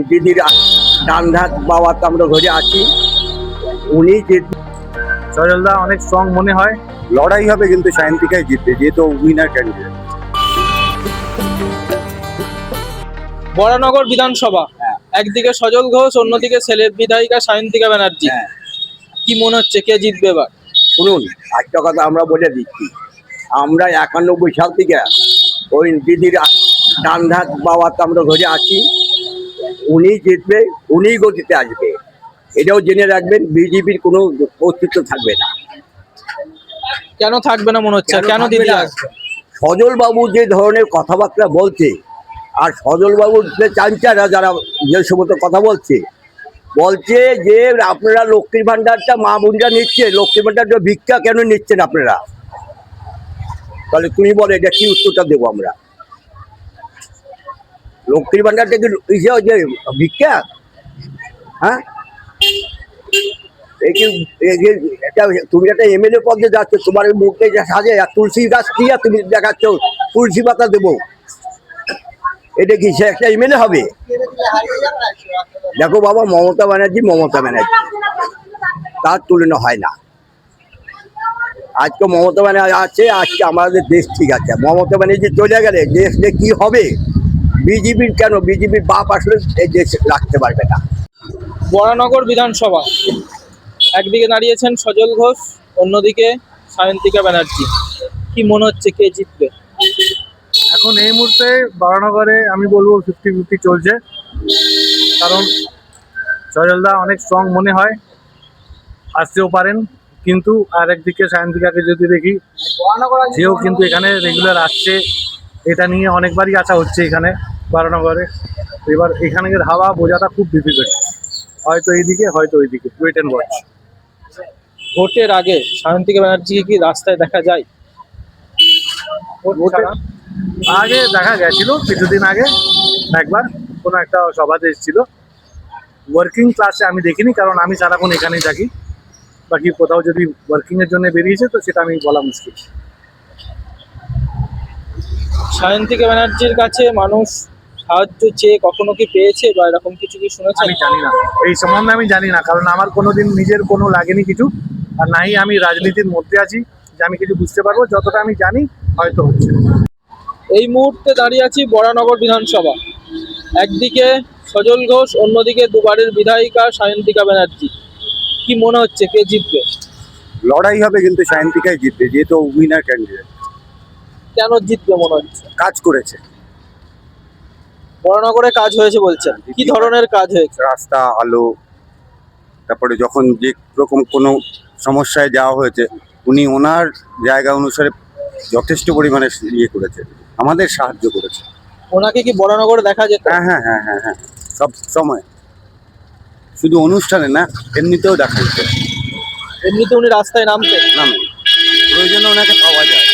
দিদির ডান হাত বাবাতে আমরা ঘরে আছি। উনি সজলদা অনেক স্ট্রং মনে হয়। লড়াই হবে কিন্তু সায়ন্তিকাই জিতবে, যেহেতু উইনার ক্যান্ডিডেট। বরানগর বিধানসভা, একদিকে সজল ঘোষ, অন্যদিকে ছেলে বিধায়িকা সায়ন্তিকা ব্যানার্জি। কি মনে হচ্ছে কে জিতবে এবার? শুনুন, একটা কথা আমরা বলে দিচ্ছি, আমরা 91 সাল থেকে ওই দিদির ডান হাত বাবাতে আমরা ঘরে আছি। উনি জিতবে, উনি গতিতে আসবে, এটাও জেনে রাখবেন। বিজেপির কোনো অস্তিত্ব থাকবে না। কেন থাকবে না মনে হচ্ছে? কেন দিদি আসবে? সজল বাবু যে ধরনের কথাবার্তা বলছে, আর সজল বাবুর যে চাঞ্চারা যারা যে সমস্ত কথা বলছে যে আপনারা লক্ষ্মীর ভান্ডারটা মা বোনরা নিচ্ছে, লক্ষ্মীর ভান্ডারটা ভিক্ষা কেন নিচ্ছেন আপনারা? তাহলে তুমি বলো, এটা কি উত্তরটা দেবো আমরা? লক্ষ্মীর ভান্ডারটা কি যে ভিক্ষা? হ্যাঁ, তুমি একটা এমএলএ পদে যাচ্ছ, তোমার মুখে সাজে তুলসী গাছ দিয়ে তুমি দেখাচ্ছ তুলসী পাতা দেবো, এটা কি সে একটা এমএলএ হবে? দেখো বাবা, মমতা ব্যানার্জি তার তুলনা হয় না। আজকে মমতা ব্যানার্জি আছে, আজকে আমাদের দেশ ঠিক আছে। মমতা ব্যানার্জি চলে গেলে দেশ কি হবে? বিজেপির কেন, বিজেপির বাপ আসলে এই দেশ রাখতে পারবে না। বরানগর বিধানসভা, একদিকে দাঁড়িয়েছেন সজল ঘোষ, অন্যদিকে সায়ন্তিকা ব্যানার্জি। কি মনে হচ্ছে কে জিতবে? এখন এই মুহূর্তে বরানগরে আমি বলবো 50-50 চলছে। কারণ সজলদা অনেক স্ট্রং মনে হয়, আসতেও পারেন। কিন্তু আর একদিকে সায়ন্তিকাকে যদি দেখি, সেও কিন্তু এখানে রেগুলার আসছে, এটা নিয়ে অনেকবারই আসা হচ্ছে এখানে বরানগরে। এবার এখানের হাওয়া বোঝাটা খুব ডিফিকাল্ট, হয়তো এইদিকে হয়তো ওইদিকে, ওয়েট অ্যান্ড ওয়াচ। ভোটের আগে সায়ন্তিকা ব্যানার্জিকে কি রাস্তায় দেখা যায়? আগে দেখা গেছিল কিছুদিন আগে একবার, কোনো একটা সভাতে এসেছিল। ওয়ার্কিং ক্লাসে আমি দেখিনি, কারণ আমি সারাক্ষণ এখানেই থাকি। বাকি কোথাও যদি ওয়ার্কিংয়ের জন্য বেরিয়েছে তো সেটা আমি বলা মুশকিল। সায়ন্তিকা ব্যানার্জির কাছে মানুষ সাহায্য চেয়ে কখনো কি পেয়েছে, বা এরকম কিছু কি শুনেছেন? আমি জানি না, এই সম্বন্ধে আমি জানি না, কারণ আমার কোনোদিন নিজের কোনো লাগেনি কিছু, আর নাই আমি রাজনীতির মধ্যে আছি যে আমি কিছু বুঝতে পারবো। যতটা আমি জানি হয়তো হচ্ছে। এই মুহূর্তে দাঁড়িয়ে আছি বরানগর বিধানসভা, একদিকে সজল ঘোষ, অন্যদিকে দুবারের বিধায়িকা সায়ন্তিকা ব্যানার্জি। কি মনে হচ্ছে কে জিতবে? লড়াই হবে কিন্তু সায়ন্তিকাই জিতবে, যেহেতু উইনার ক্যান্ডিডেট। কেন জিতবে মনে হচ্ছে? কাজ করেছে, বরানগরে কাজ হয়েছে বলছেন, কি ধরনের কাজ হয়েছে? রাস্তা, আলো, তারপরে যখন যে রকম কোনো সমস্যায় যাওয়া হয়েছে, উনি ওনার জায়গা অনুসারে যথেষ্ট পরিমাণে ইয়ে করেছে, আমাদের সাহায্য করেছে। ওনাকে কি বরানগরে দেখা যেত? হ্যাঁ হ্যাঁ হ্যাঁ হ্যাঁ হ্যাঁ, সব সময়, শুধু অনুষ্ঠানে না, এমনিতেও দেখা যেত। এমনিতে উনি রাস্তায় নামতেন? নামে প্রয়োজনে ওনাকে পাওয়া যায়।